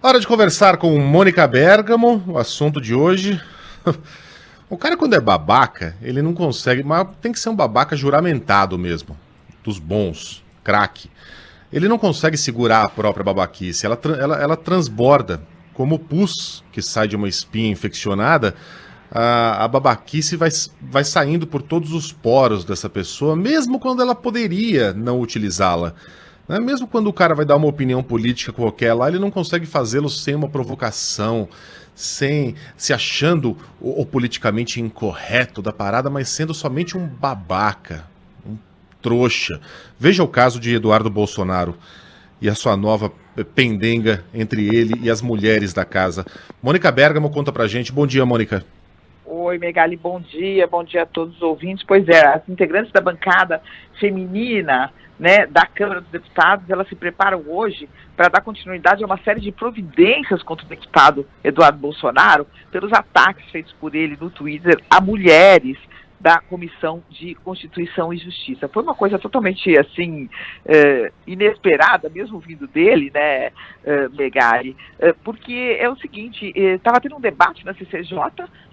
Hora de conversar com Mônica Bergamo, o assunto de hoje. O cara, quando é babaca, ele não consegue, mas tem que ser um babaca juramentado mesmo, dos bons, craque. Ele não consegue segurar a própria babaquice, ela transborda, como o pus que sai de uma espinha infeccionada, a babaquice vai saindo por todos os poros dessa pessoa, mesmo quando ela poderia não utilizá-la. Né? Mesmo quando o cara vai dar uma opinião política qualquer lá, ele não consegue fazê-lo sem uma provocação, sem se achando o politicamente incorreto da parada, mas sendo somente um babaca, um trouxa. Veja o caso de Eduardo Bolsonaro e a sua nova pendenga entre ele e as mulheres da casa. Mônica Bergamo conta pra gente. Bom dia, Mônica. Oi, Megali, bom dia a todos os ouvintes. Pois é, as integrantes da bancada feminina, né, da Câmara dos Deputados, elas se preparam hoje para dar continuidade a uma série de providências contra o deputado Eduardo Bolsonaro pelos ataques feitos por ele no Twitter a mulheres da Comissão de Constituição e Justiça. Foi uma coisa totalmente, assim, inesperada, mesmo vindo dele, né, Megali, porque é o seguinte, estava tendo um debate na CCJ,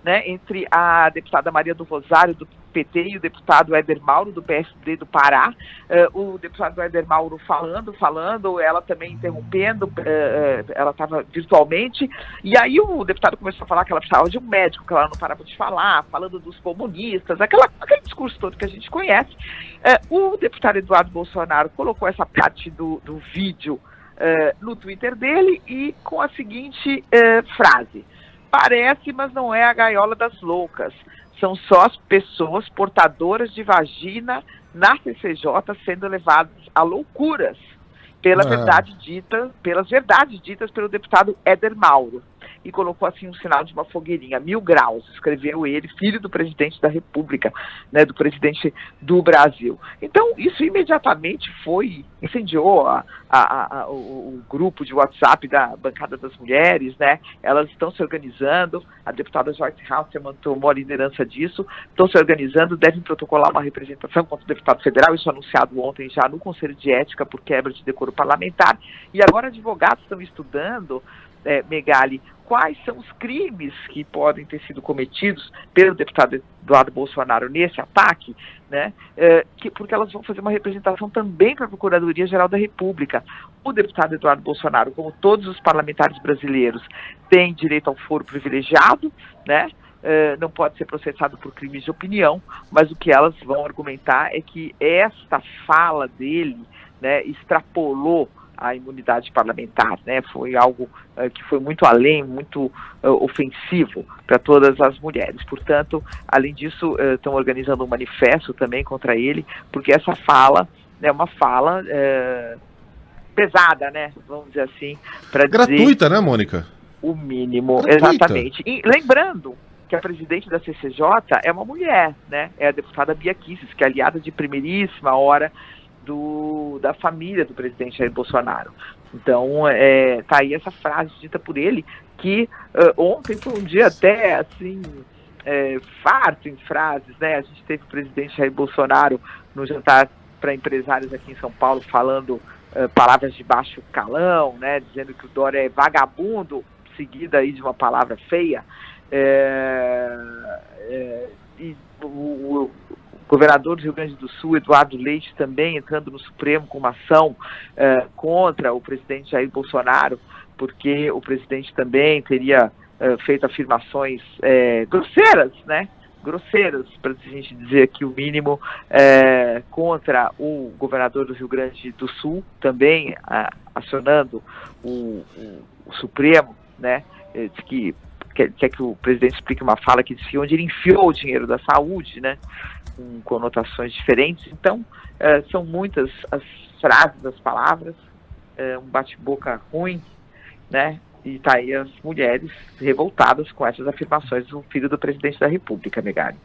né, entre a deputada Maria do Rosário, do PT, e o deputado Éder Mauro, do PSD do Pará. O deputado Éder Mauro falando, ela também interrompendo, ela estava virtualmente, e aí o deputado começou a falar que ela precisava de um médico, que ela não parava de falar, falando dos comunistas, aquele discurso todo que a gente conhece. O deputado Eduardo Bolsonaro colocou essa parte do vídeo no Twitter dele e com a seguinte frase: parece, mas não é a gaiola das loucas. São só as pessoas portadoras de vagina na CCJ sendo levadas a loucuras pelas verdades ditas pelo deputado Éder Mauro. E colocou assim um sinal de uma fogueirinha, 1000 graus, escreveu ele, filho do presidente da República, né, do presidente do Brasil. Então, isso imediatamente incendiou o grupo de WhatsApp da bancada das mulheres, né? Elas estão se organizando, a deputada Joyce Hasselmann tomou a liderança disso, estão se organizando, devem protocolar uma representação contra o deputado federal, isso anunciado ontem já no Conselho de Ética por quebra de decoro parlamentar, e agora advogados estão estudando, Megali, quais são os crimes que podem ter sido cometidos pelo deputado Eduardo Bolsonaro nesse ataque, né? Porque elas vão fazer uma representação também para a Procuradoria-Geral da República. O deputado Eduardo Bolsonaro, como todos os parlamentares brasileiros, tem direito ao foro privilegiado, né? Não pode ser processado por crimes de opinião, mas o que elas vão argumentar é que esta fala dele, né, extrapolou a imunidade parlamentar, né? Foi algo que foi muito além, muito ofensivo para todas as mulheres. Portanto, além disso, estão organizando um manifesto também contra ele, porque essa fala é uma fala pesada, né? Vamos dizer assim, para dizer... Gratuita, né, Mônica? O mínimo, gratuita. Exatamente. E lembrando que a presidente da CCJ é uma mulher, né? É a deputada Bia Kicis, que é aliada de primeiríssima hora da família do presidente Jair Bolsonaro. Então, tá aí essa frase dita por ele, que ontem foi um dia até, assim, farto em frases, né? A gente teve o presidente Jair Bolsonaro no jantar para empresários aqui em São Paulo falando palavras de baixo calão, né? Dizendo que o Dória é vagabundo, seguida aí de uma palavra feia. E o governador do Rio Grande do Sul, Eduardo Leite, também entrando no Supremo com uma ação contra o presidente Jair Bolsonaro, porque o presidente também teria feito afirmações grosseiras, né? Grosseiras, para a gente dizer aqui o mínimo, contra o governador do Rio Grande do Sul, também acionando o Supremo, né? Diz que quer que o presidente explique uma fala que diz que onde ele enfiou o dinheiro da saúde, né? Com conotações diferentes. Então, são muitas as frases, as palavras, um bate-boca ruim, né? E tá aí as mulheres revoltadas com essas afirmações do filho do presidente da República, Megali.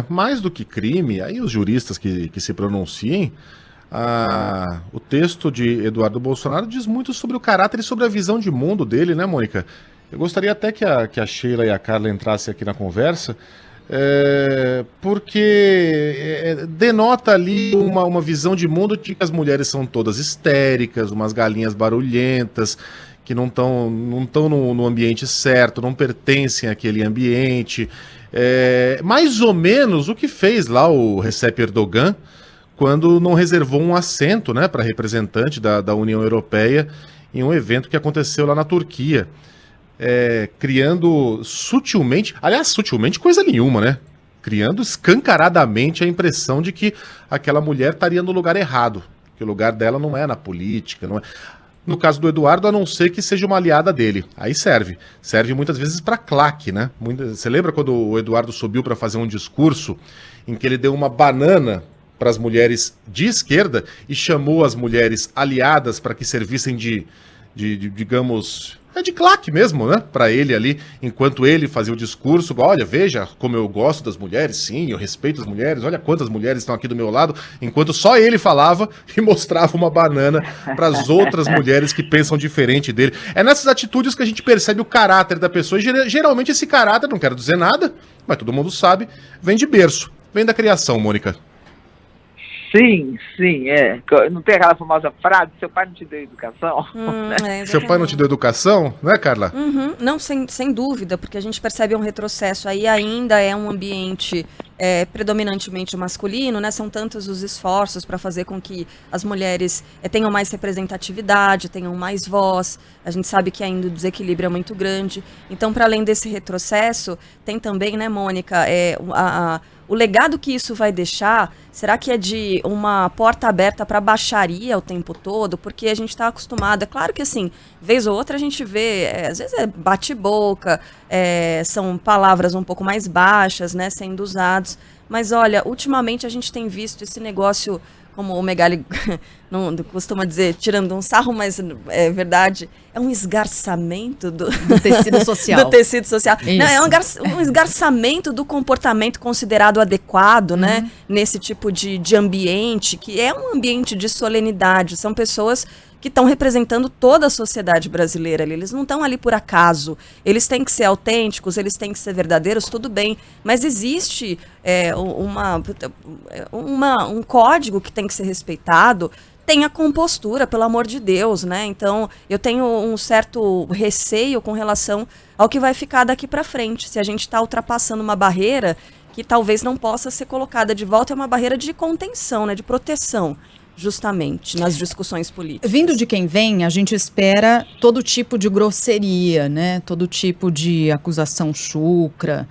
Mais do que crime, aí os juristas que se pronunciem, o texto de Eduardo Bolsonaro diz muito sobre o caráter e sobre a visão de mundo dele, né, Mônica? Eu gostaria até que a Sheila e a Carla entrassem aqui na conversa, porque denota ali uma visão de mundo de que as mulheres são todas histéricas, umas galinhas barulhentas, que não estão no ambiente certo, não pertencem àquele ambiente. Mais ou menos o que fez lá o Recep Erdogan quando não reservou um assento, né, para representante da União Europeia em um evento que aconteceu lá na Turquia. Criando sutilmente, aliás, sutilmente coisa nenhuma, né? Criando escancaradamente a impressão de que aquela mulher estaria no lugar errado, que o lugar dela não é na política, não é. No caso do Eduardo, a não ser que seja uma aliada dele. Aí serve. Serve muitas vezes para claque, né? Você lembra quando o Eduardo subiu para fazer um discurso em que ele deu uma banana para as mulheres de esquerda e chamou as mulheres aliadas para que servissem digamos, de claque mesmo, né? Para ele ali, enquanto ele fazia o discurso, olha, veja como eu gosto das mulheres, sim, eu respeito as mulheres, olha quantas mulheres estão aqui do meu lado, enquanto só ele falava e mostrava uma banana para as outras mulheres que pensam diferente dele. É nessas atitudes que a gente percebe o caráter da pessoa, e geralmente esse caráter, não quero dizer nada, mas todo mundo sabe, vem de berço, vem da criação, Mônica. Sim, não tem aquela famosa frase, seu pai não te deu educação? Seu pai não te deu educação, né, Carla? Não, sem dúvida, porque a gente percebe um retrocesso aí, ainda é um ambiente predominantemente masculino, né? São tantos os esforços para fazer com que as mulheres tenham mais representatividade, tenham mais voz. A gente sabe que ainda o desequilíbrio é muito grande. Então, para além desse retrocesso, tem também, né, Mônica, o legado que isso vai deixar, será que é de uma porta aberta para baixaria o tempo todo? Porque a gente está acostumado, é claro que assim, vez ou outra a gente vê, às vezes é bate-boca, são palavras um pouco mais baixas, né, sendo usados. Mas olha, ultimamente a gente tem visto esse negócio, como o Megali não costuma dizer, tirando um sarro, mas é verdade, é um esgarçamento do tecido social. do tecido social. Não, é um esgarçamento do comportamento considerado adequado, né? Nesse tipo de ambiente, que é um ambiente de solenidade. São pessoas que estão representando toda a sociedade brasileira ali. Eles não estão ali por acaso. Eles têm que ser autênticos, eles têm que ser verdadeiros, tudo bem. Mas existe um código que tem que ser respeitado. Tenha compostura, pelo amor de Deus, né? Então, eu tenho um certo receio com relação ao que vai ficar daqui para frente. Se a gente está ultrapassando uma barreira que talvez não possa ser colocada de volta, é uma barreira de contenção, né? De proteção, justamente, nas discussões políticas. Vindo de quem vem, a gente espera todo tipo de grosseria, né? Todo tipo de acusação chucra.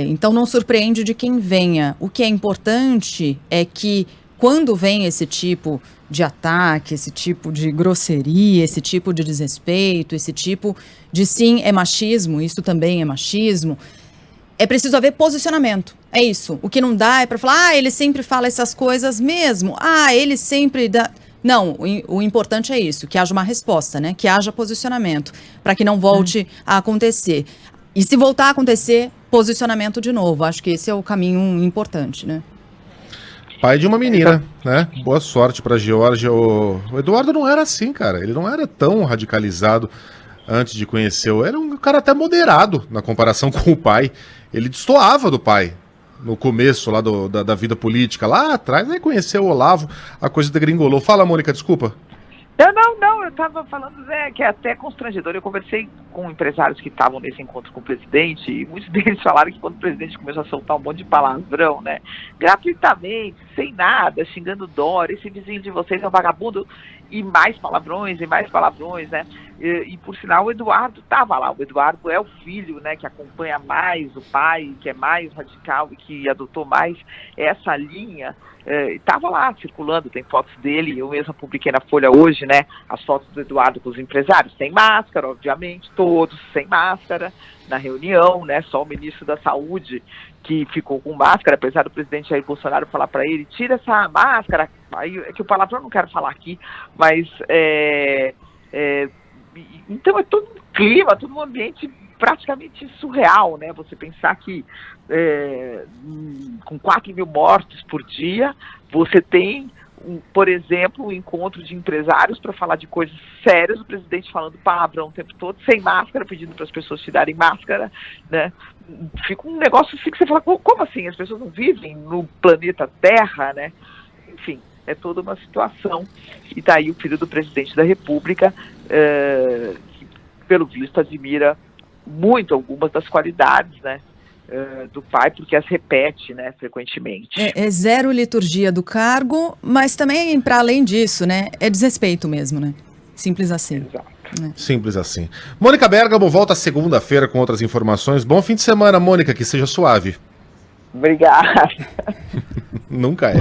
Então, não surpreende de quem venha. O que é importante é que quando vem esse tipo de ataque, esse tipo de grosseria, esse tipo de desrespeito, esse tipo de sim, é machismo, isso também é machismo, é preciso haver posicionamento. É isso. O que não dá é para falar, ele sempre fala essas coisas mesmo. Ele sempre dá... Não, o importante é isso, que haja uma resposta, né? Que haja posicionamento, para que não volte a acontecer. E se voltar a acontecer, posicionamento de novo. Acho que esse é o caminho importante, né? Pai de uma menina, né? Boa sorte pra Geórgia. O Eduardo não era assim, cara. Ele não era tão radicalizado antes de conhecer. Era um cara até moderado na comparação com o pai. Ele destoava do pai no começo lá da vida política. Lá atrás, aí conheceu o Olavo, a coisa degringolou. Fala, Mônica, desculpa. Não, eu estava falando, que é até constrangedor. Eu conversei com empresários que estavam nesse encontro com o presidente e muitos deles falaram que quando o presidente começou a soltar um monte de palavrão, né, gratuitamente, sem nada, xingando Dória, esse vizinho de vocês é um vagabundo, e mais palavrões, né, e por sinal o Eduardo estava lá. O Eduardo é o filho, né, que acompanha mais o pai, que é mais radical e que adotou mais essa linha. Estava lá circulando, tem fotos dele, eu mesma publiquei na Folha hoje, né, as fotos do Eduardo com os empresários, sem máscara, obviamente, todos sem máscara, na reunião, né, só o ministro da Saúde que ficou com máscara, apesar do presidente Jair Bolsonaro falar para ele, tira essa máscara, aí, é que o palavrão eu não quero falar aqui, mas então é todo um clima, todo um ambiente praticamente surreal, né? Você pensar que com 4 mil mortos por dia, você tem, por exemplo, um encontro de empresários para falar de coisas sérias, o presidente falando palavrão o tempo todo, sem máscara, pedindo para as pessoas tirarem máscara, né? Fica um negócio assim que você fala, como assim? As pessoas não vivem no planeta Terra, né? Enfim, é toda uma situação. E está aí o filho do presidente da República, que, pelo visto, admira muito algumas das qualidades, né, do pai, porque as repete, né, frequentemente. É zero liturgia do cargo, mas também, para além disso, né, é desrespeito mesmo, né? Simples assim. Exato. Simples assim. Mônica Bergamo volta segunda-feira com outras informações. Bom fim de semana, Mônica, que seja suave. Obrigada. Nunca é.